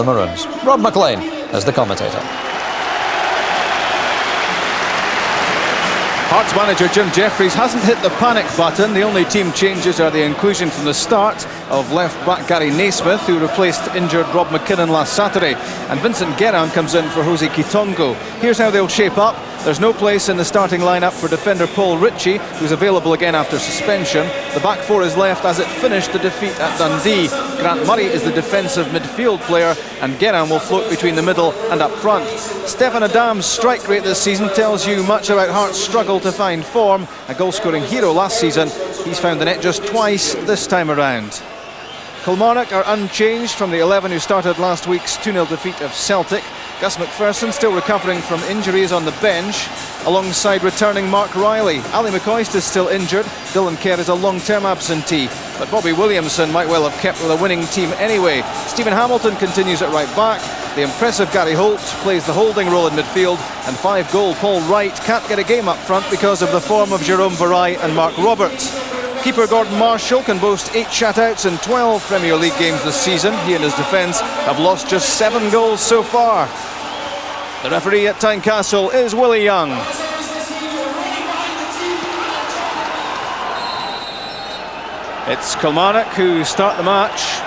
Maroons. Rob McLean as the commentator. Hearts manager Jim Jeffries hasn't hit the panic button. The only team changes are the inclusion from the start of left-back Gary Naismith, who replaced injured Rob McKinnon last Saturday, and Vincent Guerin comes in for Jose Quitongo. Here's how they'll shape up. There's no place in the starting lineup for defender Paul Ritchie, who's available again after suspension. The back four is left as it finished the defeat at Dundee. Grant Murray is the defensive midfield player, and Guerin will float between the middle and up front. Stefan Adam's strike rate this season tells you much about Hearts' struggle to find form. A goal-scoring hero last season, he's found the net just twice this time around. Kilmarnock are unchanged from the 11 who started last week's 2-0 defeat of Celtic. Gus McPherson still recovering from injuries on the bench, alongside returning Mark Riley. Ali McCoist is still injured. Dylan Kerr is a long-term absentee, but Bobby Williamson might well have kept with a winning team anyway. Stephen Hamilton continues at right back. The impressive Gary Holt plays the holding role in midfield, and 5-goal Paul Wright can't get a game up front because of the form of Jerome Varai and Mark Roberts. Keeper Gordon Marshall can boast 8 shutouts in 12 Premier League games this season. He and his defence have lost just 7 goals so far. The referee at Tynecastle is Willie Young. It's Kilmarnock who start the match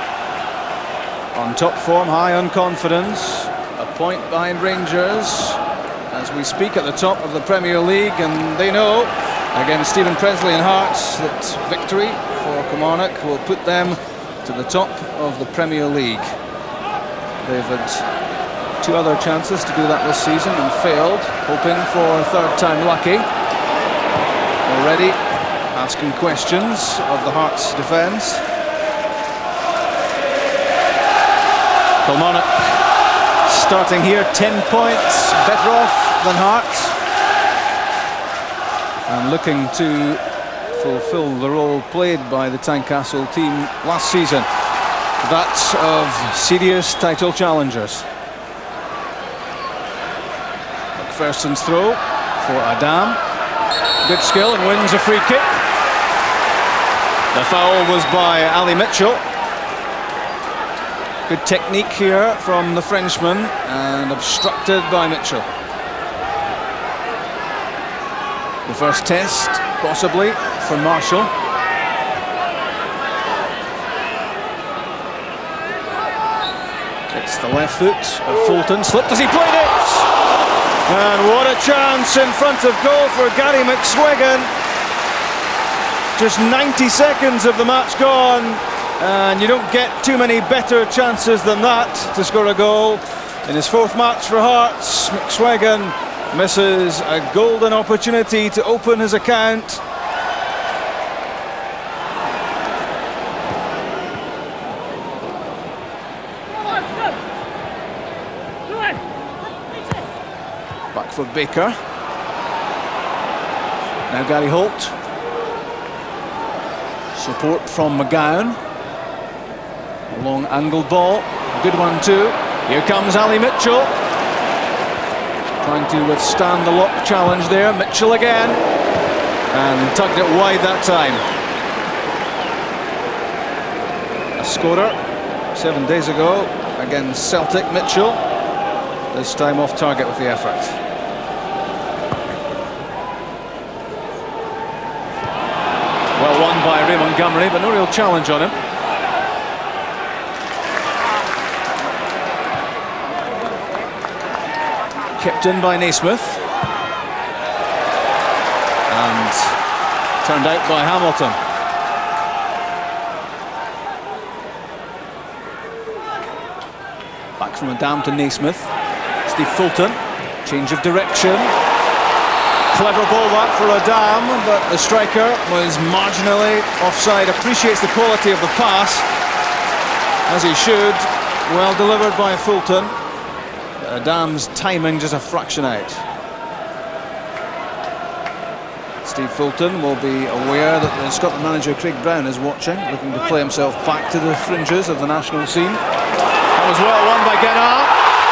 on top form, high on confidence. A point behind Rangers as we speak at the top of the Premier League, and they know against Stephen Presley and Hearts that victory for Kilmarnock will put them to the top of the Premier League. They've had 2 other chances to do that this season and failed, hoping for a third time lucky. Already asking questions of the Hearts defence. Kilmarnock starting here 10 points better off than Hearts, and looking to fulfil the role played by the Tynecastle team last season, that of serious title challengers. McPherson's throw for Adam. Good skill and wins a free kick. The foul was by Ali Mitchell. Good technique here from the Frenchman, and obstructed by Mitchell. The first test, possibly, for Marshall. It's the left foot of Fulton. Slipped as he played it! And what a chance in front of goal for Gary McSwiggan. Just 90 seconds of the match gone, and you don't get too many better chances than that to score a goal. In his 4th match for Hearts, McSwiggan misses a golden opportunity to open his account. Back for Baker. Now Gary Holt. Support from McGowan. A long angled ball. A good one too. Here comes Ali Mitchell. Trying to withstand the lock challenge there. Mitchell again. And tugged it wide that time. A scorer 7 days ago against Celtic, Mitchell. This time off target with the effort. Well won by Ray Montgomery, but no real challenge on him. Kept in by Naismith. And turned out by Hamilton. Back from Adam to Naismith. Steve Fulton. Change of direction. Clever ball that for Adam, but the striker was marginally offside. Appreciates the quality of the pass, as he should. Well delivered by Fulton. Adam's timing just a fraction out. Steve Fulton will be aware that the Scotland manager Craig Brown is watching, looking to play himself back to the fringes of the national scene. That was well won by Guerin.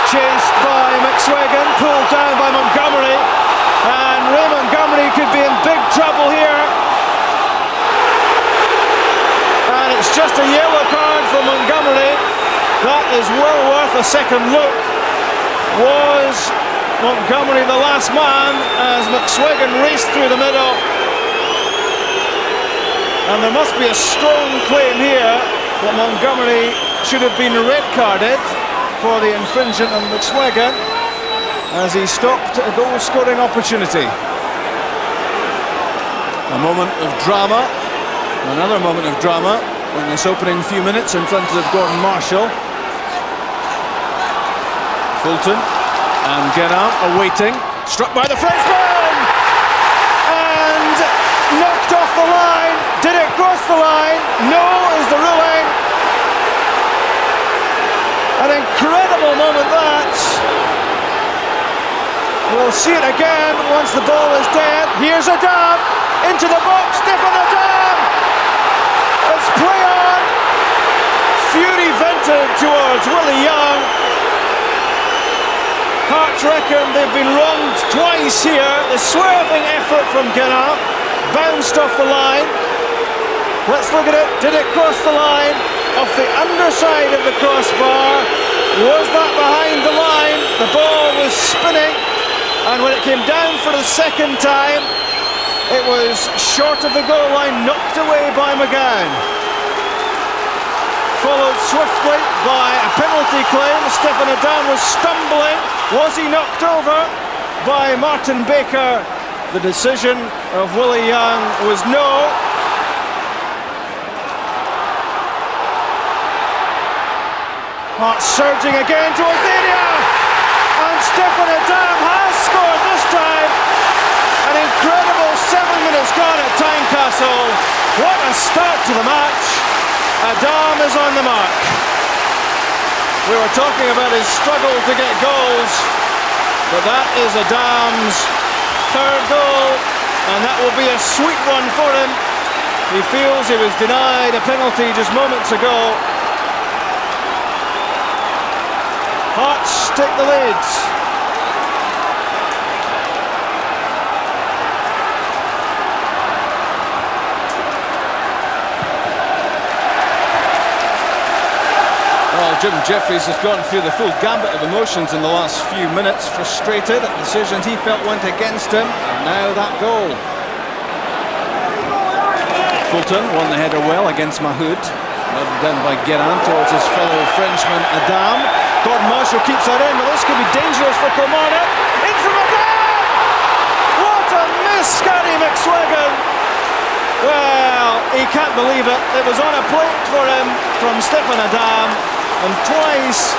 Chased by McSwiggan, pulled down by Montgomery. And Ray Montgomery could be in big trouble here. And it's just a yellow card for Montgomery. That is well worth a second look. Was Montgomery the last man as McSwiggan raced through the middle? And there must be a strong claim here that Montgomery should have been red carded for the infringement on McSwiggan as he stopped a goal scoring opportunity. A moment of drama, another moment of drama in this opening few minutes in front of Gordon Marshall. Fulton and Guérin awaiting, struck by the Frenchman and knocked off the line. Did it cross the line? No is the ruling. An incredible moment that. We'll see it again once the ball is dead. Here's Adam into the box. Stefan Adam. Let's play on. Fury vented towards Willie Young. Hearts reckon they've been wronged twice here. The swerving effort from Guérin bounced off the line. Let's look at it. Did it cross the line? Off the underside of the crossbar. Was that behind the line? The ball was spinning, and when it came down for the second time, it was short of the goal line, knocked away by McGann. Followed swiftly by a penalty claim. Stefan Adam was stumbling. Was he knocked over by Martin Baker? The decision of Willie Young was no. Hearts surging again towards the area, and Stefan Adam has scored this time. An incredible 7 minutes gone at Tynecastle. What a start to the match. Adam is on the mark. We were talking about his struggle to get goals, but that is Adam's third goal, and that will be a sweet one for him. He feels he was denied a penalty just moments ago. Hearts take the leads. Well, Jim Jeffries has gone through the full gambit of emotions in the last few minutes. Frustrated at decisions he felt went against him, and now that goal. Fulton won the header well against Mahoud. Led down by Guérin towards his fellow Frenchman Adam. Gordon Marshall keeps that in, but this could be dangerous for Kilmarnock. In from Adam! What a miss, Gary McSwiggan! Well, he can't believe it. It was on a plate for him from Stefan Adam, and twice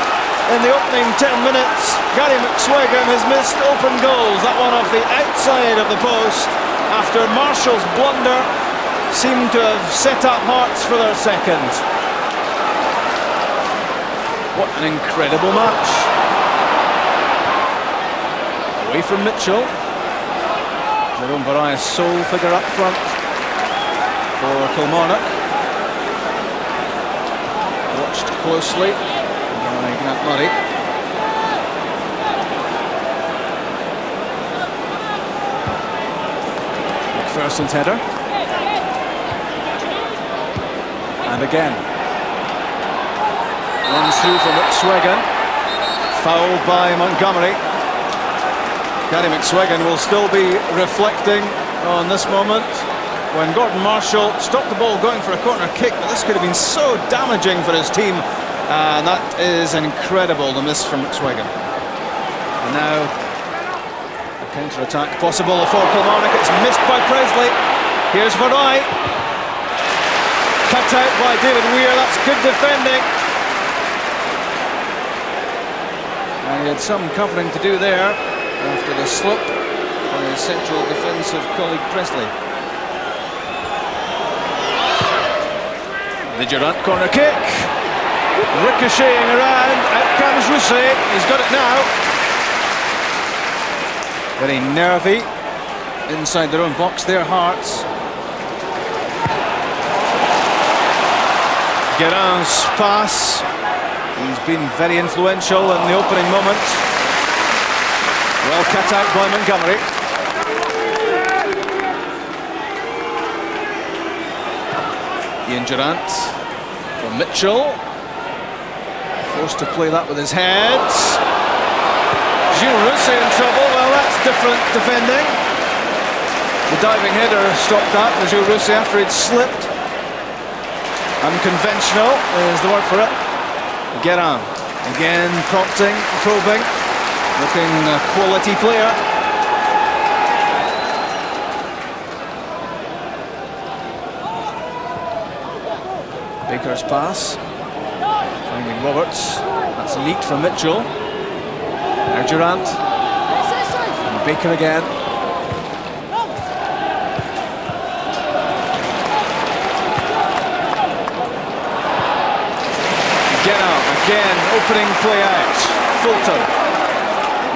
in the opening 10 minutes, Gary McSwiggan has missed open goals. That one off the outside of the post after Marshall's blunder seemed to have set up Hearts for their second. What an incredible match. Away from Mitchell. Jerome Barai's sole figure up front for Kilmarnock. Watched closely by Grant Murray. McPherson's header. And again. Runs through for McSwiggan. Fouled by Montgomery. Gary McSwiggan will still be reflecting on this moment when Gordon Marshall stopped the ball going for a corner kick, but this could have been so damaging for his team, and that is incredible, the miss from McSwiggan. And now a counter-attack possible for Kilmarnock. It's missed by Presley. Here's Varai. Cut out by David Weir. That's good defending. And he had some covering to do there after the slip by his central defensive colleague Presley. The Durant corner kick. Ricocheting around. Out comes Rousset. He's got it now. Very nervy inside their own box there, Hearts. Guérin's pass. He's been very influential in the opening moments. Well cut out by Montgomery. Ian Durant from Mitchell. Forced to play that with his head. Gilles Rousset in trouble. Well, that's different defending. The diving header stopped that for Gilles Rousset after he'd slipped. Unconventional is the word for it. Guérin again prompting, probing, looking a quality player. Baker's pass, finding Roberts. That's leaked from Mitchell. Now Durant. And Baker again. Guérin again, opening play out. Fulton.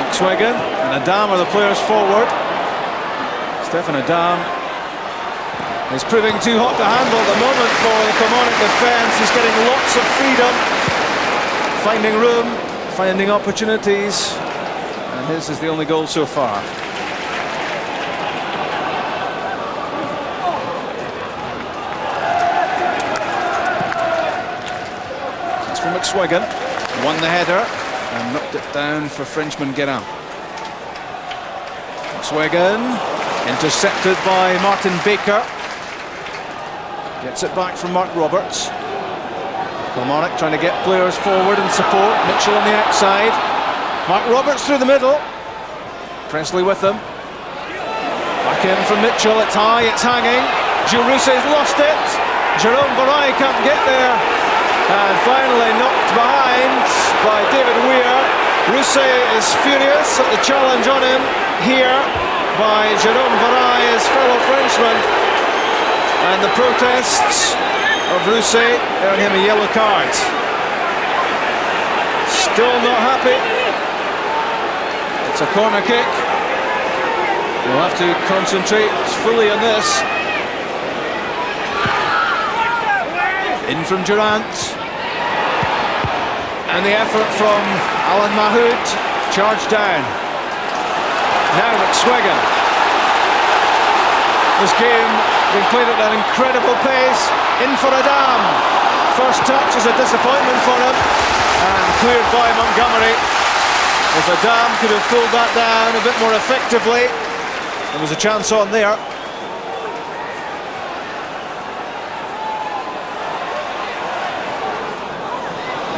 McSwiggan and Adam are the players forward. Stefan Adam is proving too hot to handle at the moment for the Kilmarnock defence. He's getting lots of freedom, finding room, finding opportunities, and his is the only goal so far. It's from McSwiggan, won the header and knocked it down for Frenchman Guérin. McSwiggan intercepted by Martin Baker. Gets it back from Mark Roberts. Kilmarnock trying to get players forward and support. Mitchell on the outside. Mark Roberts through the middle. Presley with him. Back in from Mitchell. It's high, it's hanging. Gilles Rousset's lost it. Jérôme Vareille can't get there. And finally knocked behind by David Weir. Rousset is furious at the challenge on him here by Jérôme Vareille, his fellow Frenchman. And the protests of Rousset earn him a yellow card. Still not happy. It's a corner kick. We'll have to concentrate fully on this. In from Durant. And the effort from Alan Mahoud. Charged down. Now McSwiggan. This game being played at an incredible pace. In for Adam. First touch is a disappointment for him. And cleared by Montgomery. If Adam could have pulled that down a bit more effectively, there was a chance on there.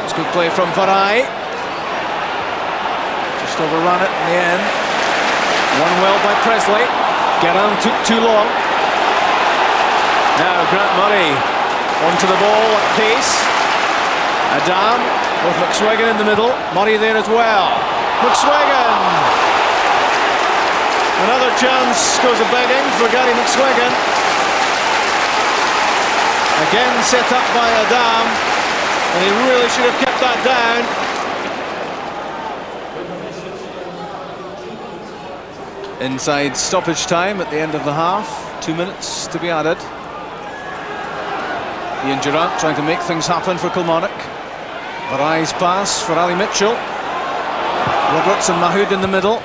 That's good play from Vareille. Just overran it in the end. Won well by Presley. Guérin took too long. Now Grant Murray onto the ball at pace. Adam with McSwiggan in the middle. Murray there as well. McSwiggan. Another chance goes a begging for Gary McSwiggan. Again set up by Adam, and he really should have kept that down. Inside stoppage time at the end of the half. 2 minutes to be added. Ian Durant trying to make things happen for Kilmarnock. Vareille's pass for Ali Mitchell. Roberts and Mahoud in the middle.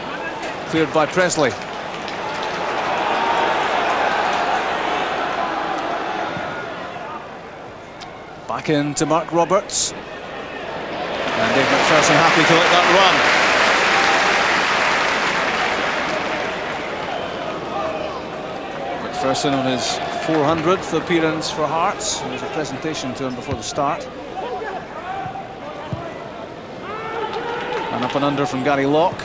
Cleared by Presley. Back in to Mark Roberts. And Dave McPherson happy to let that run. McPherson on his 400th appearance for Hearts. There was a presentation to him before the start. And up and under from Gary Locke.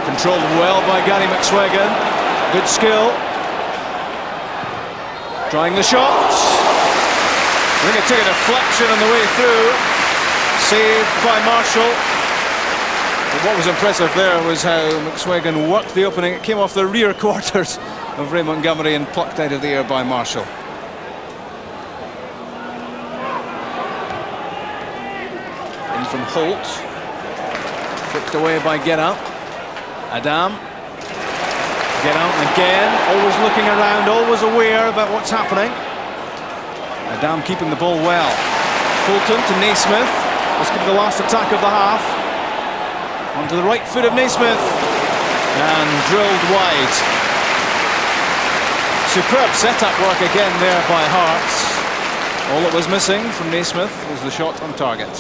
Controlled well by Gary McSwiggan. Good skill. Trying the shot. I think it took a deflection on the way through. Saved by Marshall. But what was impressive there was how McSwiggan worked the opening. It came off the rear quarters of Ray Montgomery and plucked out of the air by Marshall. In from Holt. Flicked away by Guérin. Adam. Guérin again, always looking around, always aware about what's happening. Adam keeping the ball well. Fulton to Naismith. This could be the last attack of the half. Onto the right foot of Naismith. And drilled wide. Superb set-up work again there by Hearts. All that was missing from Naismith was the shot on target.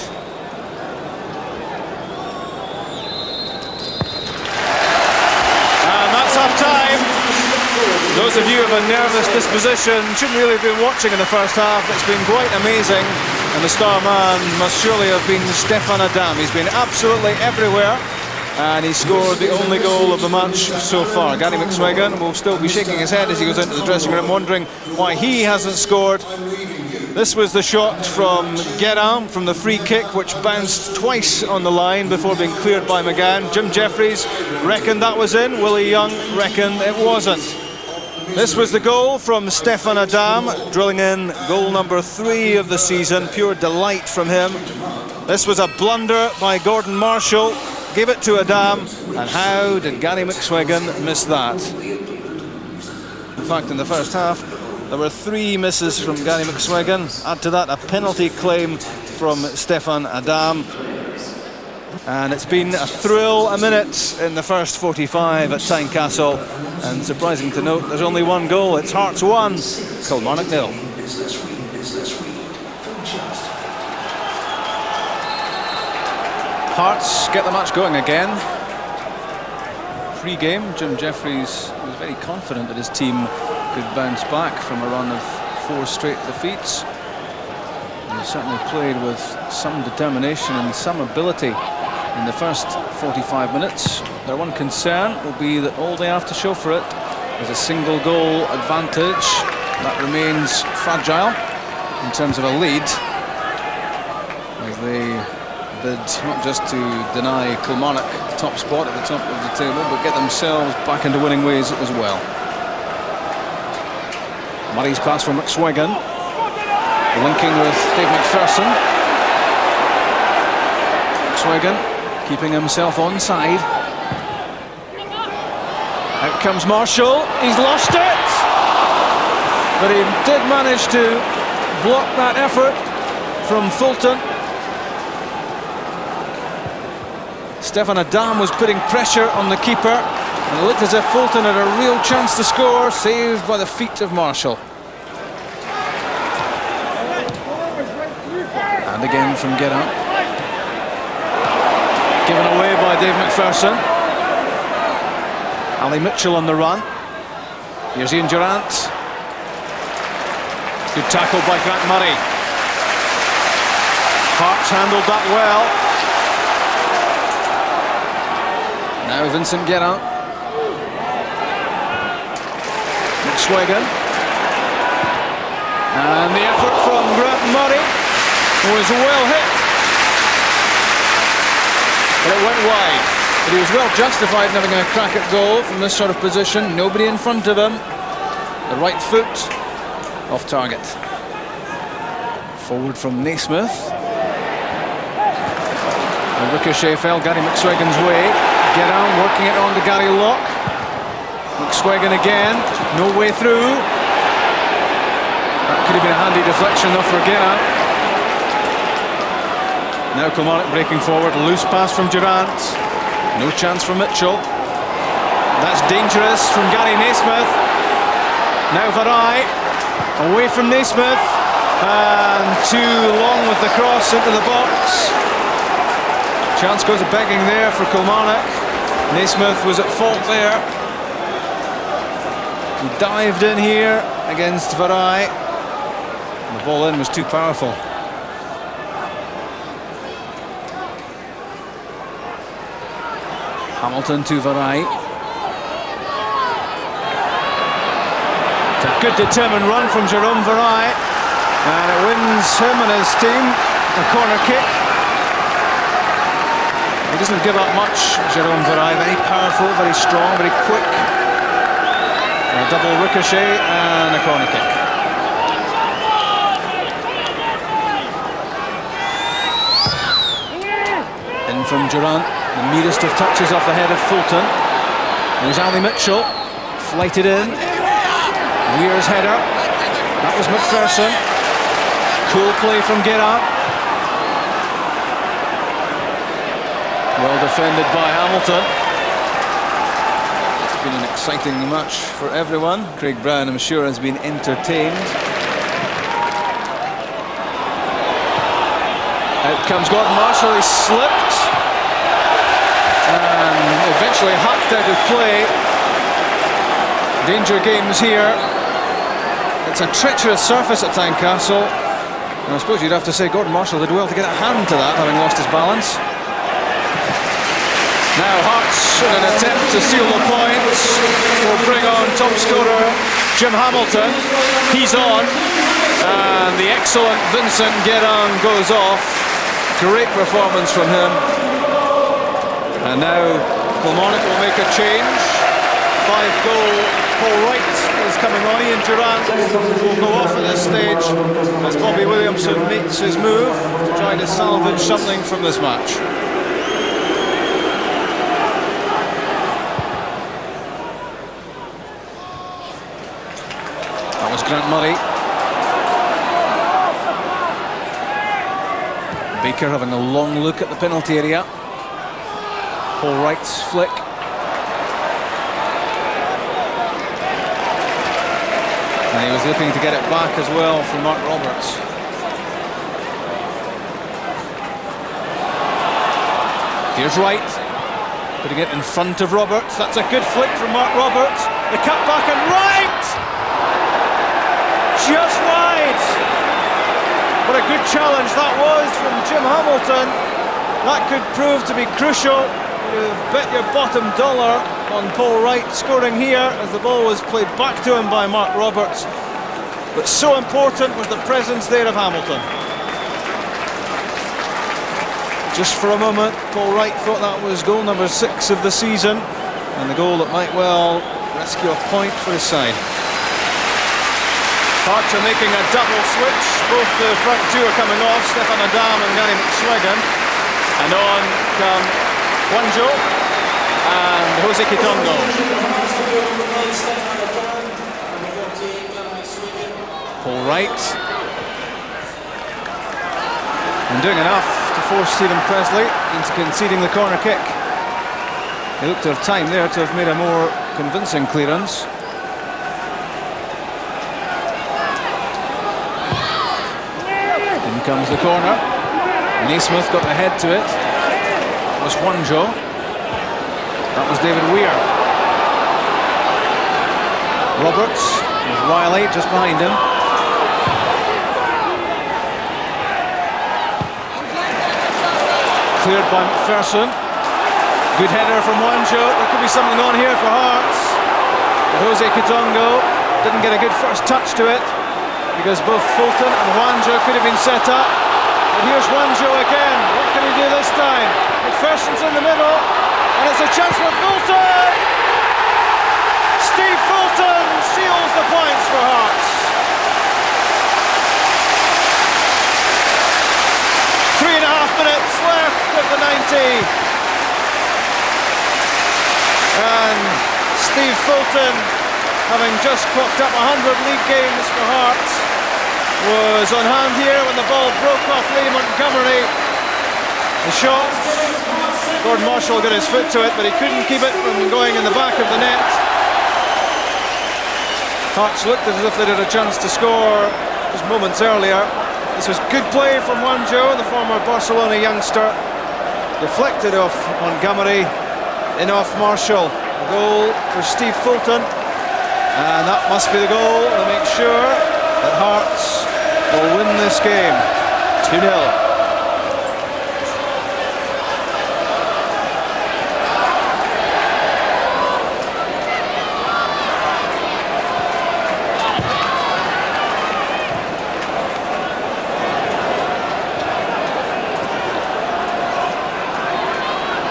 those of you of a nervous disposition shouldn't really have been watching in the first half. It's been quite amazing, and the star man must surely have been Stefan Adam. He's been absolutely everywhere, and he scored the only goal of the match so far. Gary McSwegan will still be shaking his head as he goes into the dressing room, wondering why he hasn't scored. This was the shot from Guérin from the free kick, which bounced twice on the line before being cleared by McGann. Jim Jeffries reckoned that was in. Willie Young reckoned it wasn't. This was the goal from Stefan Adam, drilling in goal number 3 of the season. Pure delight from him. This was a blunder by Gordon Marshall. Gave it to Adam, and how did Gary McSwegan miss that? In fact, in the first half, there were 3 misses from Gary McSwegan. Add to that a penalty claim from Stefan Adam. And it's been a thrill a minute in the first 45 at Tynecastle. And surprising to note, there's only 1 goal. It's Hearts 1, Kilmarnock 0. Hearts get the match going again. Pre-game, Jim Jeffries was very confident that his team could bounce back from a run of 4 straight defeats. And he certainly played with some determination and some ability in the first 45 minutes. Their one concern will be that all they have to show for it is a single goal advantage. That remains fragile in terms of a lead, as they bid not just to deny Kilmarnock top spot at the top of the table, but get themselves back into winning ways as well. Murray's pass from McSwegan, linking with Dave McPherson. McSwegan keeping himself onside. Out comes Marshall, he's lost it! But he did manage to block that effort from Fulton. Stefan Adam was putting pressure on the keeper, and it looked as if Fulton had a real chance to score, saved by the feet of Marshall. And again from Guérin. Given away by Dave McPherson. Ali Mitchell on the run. Here's Ian Durrant. Good tackle by Grant Murray. Hearts handled that well. Now Vincent Guérin. McSwegan. And the effort from Grant Murray was well hit. But it went wide. But he was well justified in having a crack at goal from this sort of position. Nobody in front of him. The right foot off target. Forward from Naismith. The ricochet fell Gary McSwegan's way. Guérin working it on to Gary Locke. McSwegan again. No way through. That could have been a handy deflection though for Guérin. Now Kilmarnock breaking forward, loose pass from Durrant. No chance from Mitchell. That's dangerous from Gary Naismith. Now Varai, away from Naismith. And too long with the cross into the box. Chance goes begging there for Kilmarnock. Naismith was at fault there. He dived in here against Varai. The ball in was too powerful. Hamilton to Varai. It's a good determined run from Jerome Varai, and it wins him and his team a corner kick. He doesn't give up much, Jerome Varai. Very powerful, very strong, very quick. A double ricochet and a corner kick. In from Durrant. The merest of touches off the head of Fulton. There's Ali Mitchell, flighted in. Weir's header. That was McPherson. Cool play from Guérin. Well defended by Hamilton. It's been an exciting match for everyone. Craig Brown, I'm sure, has been entertained. Out comes Gordon Marshall, he slipped. And eventually hacked out of play. Danger games here. It's a treacherous surface at Tynecastle. And I suppose you'd have to say Gordon Marshall did well to get a hand to that, having lost his balance. Now Hearts, in an attempt to seal the points, will bring on top scorer Jim Hamilton. He's on, and the excellent Vincent Guérin goes off. Great performance from him. And now Kilmarnock will make a change. 5-goal Paul Wright is coming on. Ian Durant will go off at this stage as Bobby Williamson meets his move to try to salvage something from this match. That was Grant Murray. Baker having a long look at the penalty area. Paul Wright's flick. And he was looking to get it back as well from Mark Roberts. Here's Wright, putting it in front of Roberts. That's a good flick from Mark Roberts. The cut back and Wright! Just wide! What a good challenge that was from Jim Hamilton. That could prove to be crucial. You've bet your bottom dollar on Paul Wright scoring here as the ball was played back to him by Mark Roberts. But so important was the presence there of Hamilton. Just for a moment, Paul Wright thought that was goal number 6 of the season, and the goal that might well rescue a point for his side. Hearts are making a double switch. Both the front two are coming off, Stefan Adam and Gary McSweggan. And on come Wanjo and Jose Kitongo. Paul Wright. And doing enough to force Stephen Presley into conceding the corner kick. He looked to have time there to have made a more convincing clearance. In comes the corner. Naismith got the head to it. That was Wanjo. That was David Weir. Roberts with Riley just behind him. Cleared by McPherson. Good header from Wanjo. There could be something on here for Hearts. But Jose Kitongo didn't get a good first touch to it because both Fulton and Wanjo could have been set up. And here's Wanjo again. What can he do this time? McPherson's in the middle, and it's a chance for Fulton! Steve Fulton seals the points for Hearts. 3.5 minutes left of the 90. And Steve Fulton, having just clocked up 100 league games for Hearts, was on hand here when the ball broke off Lee Montgomery. The shot, Gordon Marshall got his foot to it, but he couldn't keep it from going in the back of the net. Hearts looked as if they had a chance to score just moments earlier. This was good play from Wanjo, the former Barcelona youngster. Deflected off Montgomery, in off Marshall. A goal for Steve Fulton, and that must be the goal to make sure that Hearts will win this game. 2-0.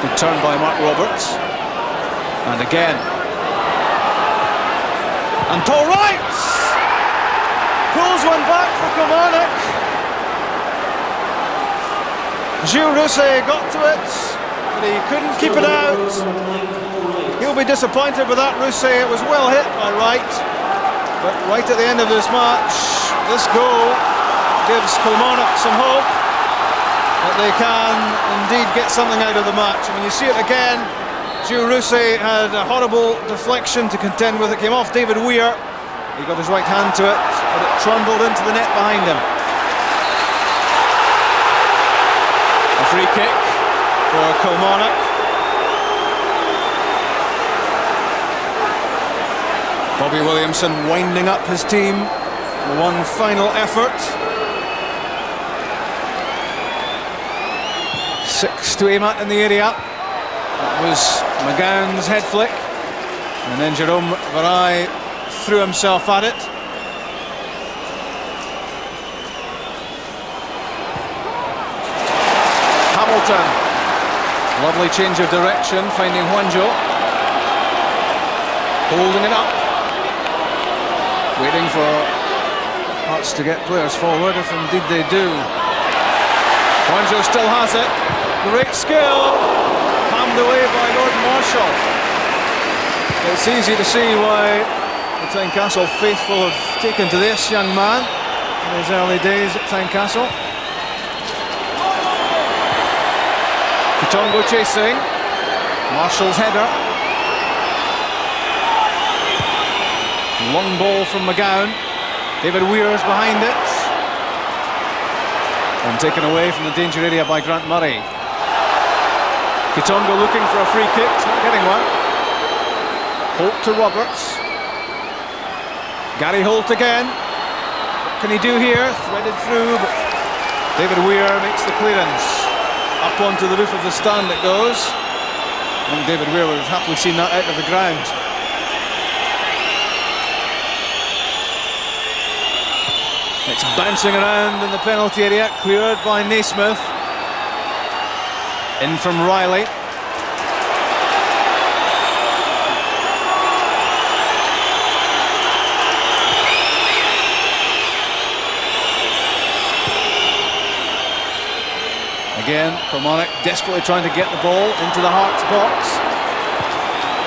Good turn by Mark Roberts. And again. And Paul Wright pulls one back for Kilmarnock. Gilles Rousset got to it, but he couldn't keep it out. He'll be disappointed with that, Rousset. It was well hit by Wright. But right at the end of this match, this goal gives Kilmarnock some hope that they can indeed get something out of the match. And when you see it again, Gilles Rousset had a horrible deflection to contend with. It came off David Weir. He got his right hand to it, but it trundled into the net behind him. A free kick for Kilmarnock. Robbie Williamson winding up his team. One final effort. 6 to aim at in the area. That was McGowan's head flick. And then Jerome Varai threw himself at it. Hamilton. Lovely change of direction, finding Juanjo. Holding it up. Waiting for Hearts to get players forward, if indeed they do. Juanjo still has it. Great skill. Palmed away by Gordon Marshall. It's easy to see why the Tynecastle faithful have taken to this young man in his early days at Tynecastle. Kitongo chasing. Marshall's header. Long ball from McGowan. David Weir's behind it. And taken away from the danger area by Grant Murray. Kitongo looking for a free kick, not getting one. Holt to Roberts. Gary Holt again. What can he do here? Threaded through, but David Weir makes the clearance. Up onto the roof of the stand it goes. And David Weir would have happily seen that out of the ground. It's bouncing around in the penalty area, cleared by Naismith. In from Riley. Again, Kilmarnock desperately trying to get the ball into the Hearts box.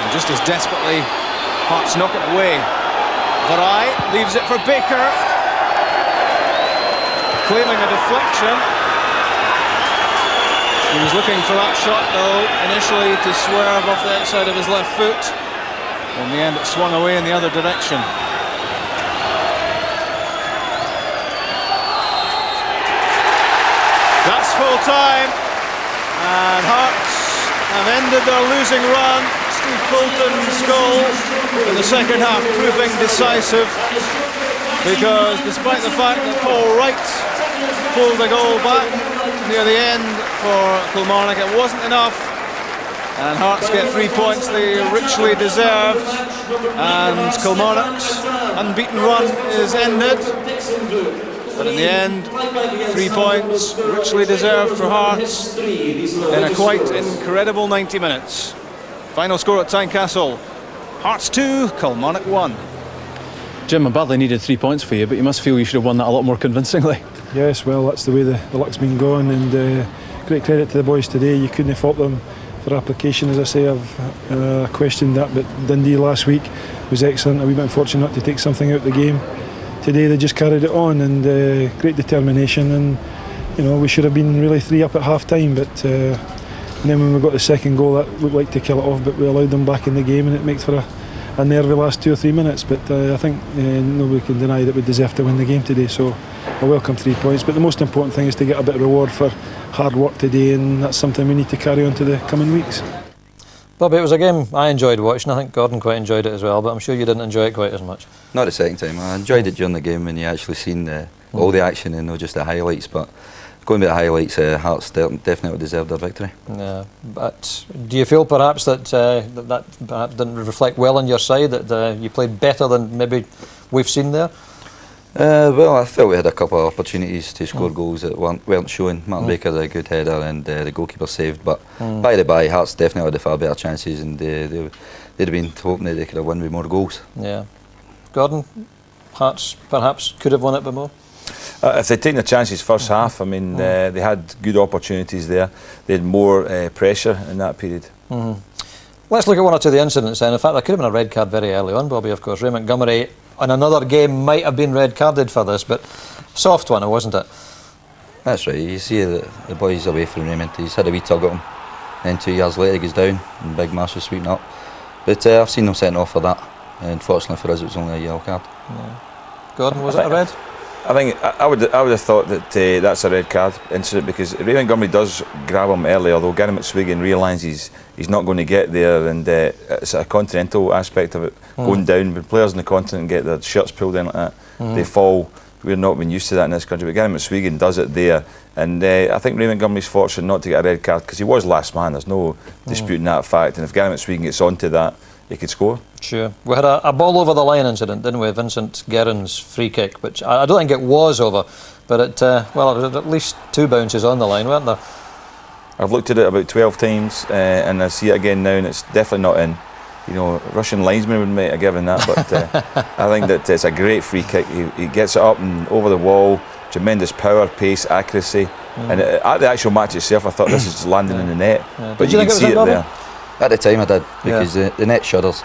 And just as desperately, Hearts knock it away. Varai leaves it for Baker. Claiming a deflection. He was looking for that shot though, initially to swerve off the outside of his left foot. In the end it swung away in the other direction. That's full time. And Hearts have ended their losing run. Steve Fulton's goal in the second half proving decisive. Because despite the fact that Paul Wright pulled the goal back near the end for Kilmarnock, it wasn't enough, and Hearts get 3 points they richly deserved, and Kilmarnock's unbeaten run is ended. But in the end, 3 points richly deserved for Hearts in a quite incredible 90 minutes. Final score at Tynecastle: Hearts 2, Kilmarnock 1. Jim, I badly needed 3 points for you, but you must feel you should have won that a lot more convincingly. Yes, well, that's the way the luck's been going, and great credit to the boys today. You couldn't fault them for application, as I say. I've questioned that, but Dundee last week was excellent. A wee bit unfortunate not to take something out of the game. Today they just carried it on, and great determination, and you know, we should have been really 3 up at half time, but and then when we got the second goal, that looked like to kill it off, but we allowed them back in the game, and it makes for a nervy last 2 or 3 minutes, but I think nobody can deny that we deserve to win the game today, so I welcome 3 points. But the most important thing is to get a bit of reward for hard work today, and that's something we need to carry on to the coming weeks. Bobby, it was a game I enjoyed watching. I think Gordon quite enjoyed it as well, but I'm sure you didn't enjoy it quite as much. Not the second time. I enjoyed it during the game when you actually seen all the action and not just the highlights, but going by the highlights, Hearts definitely deserved their victory. Yeah, but do you feel perhaps that that perhaps didn't reflect well on your side, that you played better than maybe we've seen there? Well, I felt we had a couple of opportunities to score goals that weren't showing. Martin Baker had a good header and the goalkeeper saved, but by the by, Hearts definitely had far better chances, and they'd have been hoping that they could have won with more goals. Yeah. Gordon, Hearts perhaps could have won it by more? If they'd taken the chances first half, I mean, they had good opportunities there. They had more pressure in that period. Let's look at one or two of the incidents then. In fact, there could have been a red card very early on, Bobby, of course. Ray Montgomery on another game might have been red carded for this, but soft one, wasn't it? That's right. You see the boys away from Raymond. He's had a wee tug at him. Then 2 years later he goes down and Big Marshall sweeping up. But I've seen them sent off for that. Unfortunately for us, it was only a yellow card. Gordon, was it a red? I think I would have thought that that's a red card incident, because Raymond Montgomery does grab him early, although Gary McSwiggan realises he's not going to get there, and it's a continental aspect of it, going down. When players in the continent get their shirts pulled in like that, they fall. We're not been used to that in this country, but Gary McSwiggan does it there, and I think Raymond Montgomery's fortunate not to get a red card, because he was last man. There's no disputing that fact, and if Gary McSwiggan gets onto that, he could score. Sure. We had a ball over the line incident, didn't we? Vincent Guerin's free kick, which I don't think it was over, but it well, there was at least 2 bounces on the line, weren't there? I've looked at it about 12 times, and I see it again now, and it's definitely not in. You know, Russian linesman would make a given that, but I think that it's a great free kick. He gets it up and over the wall, tremendous power, pace, accuracy, and at the actual match itself, I thought this is landing in the net, but you can see it there. At the time I did, because the net shudders.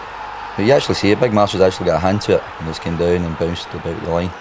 But you actually see it, Big Marshall's actually got a hand to it, and just came down and bounced about the line.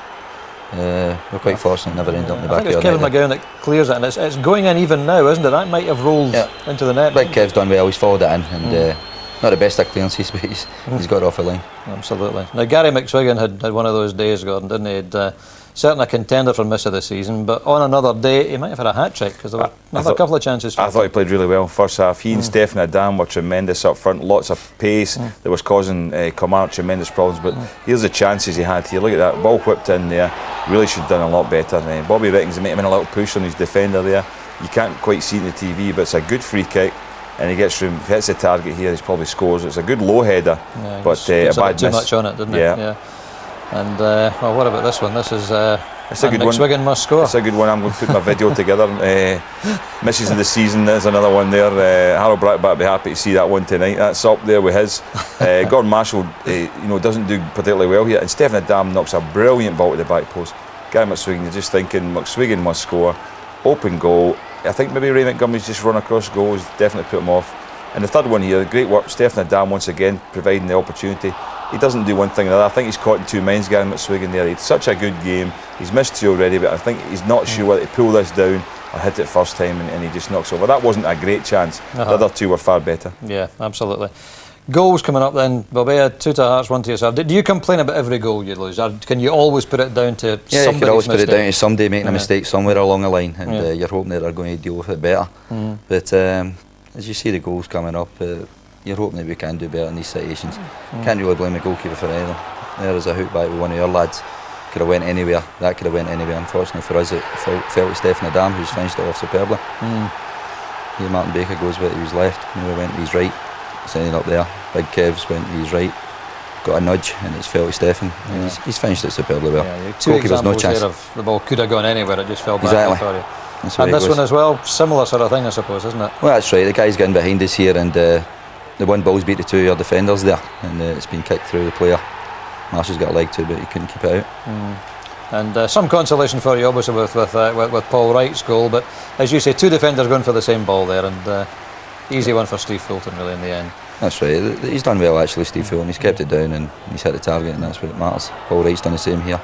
We're quite fortunate, never ended up in the back of the net. I think it's Kevin McGowan that clears it, and it's going in even now, isn't it? That might have rolled into the net. Big Kev's done well, he's followed it in, and not the best at clearances, but he's got it off the line. Absolutely. Now, Gary McSwiggan had one of those days, Gordon, didn't he? He'd, certainly a contender for miss of the season, but on another day he might have had a hat-trick, because there were a couple of chances for I thought he played really well first half. He and Stephen Adam were tremendous up front, lots of pace that was causing Kilmarnock tremendous problems, but here's the chances he had here. Look at that, ball whipped in there, really should have done a lot better. Bobby reckons made him in a little push on his defender there. You can't quite see it in the TV, but it's a good free kick, and he gets room, hits the target here, he probably scores. It's a good low header, but a bad miss. Too much on it, didn't it? Yeah. And well, what about this one? This is it's a good McSwiggan one. Must score. It's a good one. I'm going to put my video together. Misses of the season, there's another one there. Harold Brackback will be happy to see that one tonight. That's up there with his. Gordon Marshall, doesn't do particularly well here, and Stephen Adam knocks a brilliant ball to the back post. Gary McSwiggan, you're just thinking McSwiggan must score. Open goal. I think maybe Ray Montgomery's just run across goals, definitely put him off. And the third one here, great work, Stephen Adam once again providing the opportunity. He doesn't do one thing or another. I think he's caught in 2 minds, Gary McSwiggan there. He had such a good game. He's missed 2 already, but I think he's not sure whether to pull this down or hit it first time, and he just knocks over. That wasn't a great chance. The other 2 were far better. Yeah, absolutely. Goals coming up then, Bobby. 2 to Hearts, 1 to yourself. Do you complain about every goal you lose, or can you always put it down to somebody's you can always put it mistake? down to somebody making a mistake somewhere along the line, and you're hoping that they're going to deal with it better. But as you see the goals coming up, you're hoping that we can do better in these situations. Can't really blame the goalkeeper for either. There is a hook back with one of our lads. Could have went anywhere. That could have went anywhere. Unfortunately for us, it fell to Stephen Adam, who's finished it off superbly. Here Martin Baker goes with his left. Miller went to his right. It's ended up there. Big Kev's went to his right. Got a nudge, and it's fell to Stephen. And he's finished it superbly well. Yeah, 2 examples there of the ball could have gone anywhere. It just fell back for you. And this one as well, similar sort of thing, I suppose, isn't it? Well, that's right. The guy's getting behind us here, and the one ball's beat the 2 of our defenders there, and it's been kicked through the player. Marshall's got a leg to it, but he couldn't keep it out. And some consolation for you, obviously, with Paul Wright's goal, but as you say, 2 defenders going for the same ball there, and easy one for Steve Fulton, really, in the end. That's right. He's done well, actually, Steve Fulton. He's kept it down, and he's hit the target, and that's what it matters. Paul Wright's done the same here.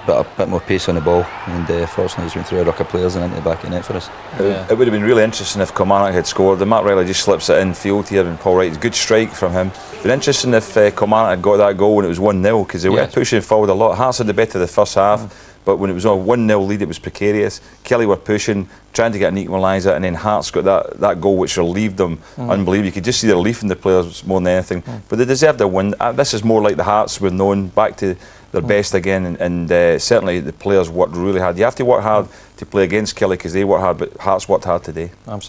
But a bit more pace on the ball, and fortunately he's been through a ruck of players and into the back of the net for us. It would have been really interesting if Kilmarnock had scored. The Mark Riley just slips it in field here, and Paul Wright, good strike from him. It would have been interesting if Kilmarnock had got that goal when it was 1-0, because they were pushing forward a lot. Hearts had the better the first half, but when it was a 1-0 lead, it was precarious. Kelly were pushing, trying to get an equaliser, and then Hearts got that goal which relieved them unbelievably. You could just see the relief in the players more than anything. But they deserved a win. This is more like the Hearts were known, back to their best again, and certainly the players worked really hard. You have to work hard to play against Kelly, because they work hard, but Hearts worked hard today. Absolutely.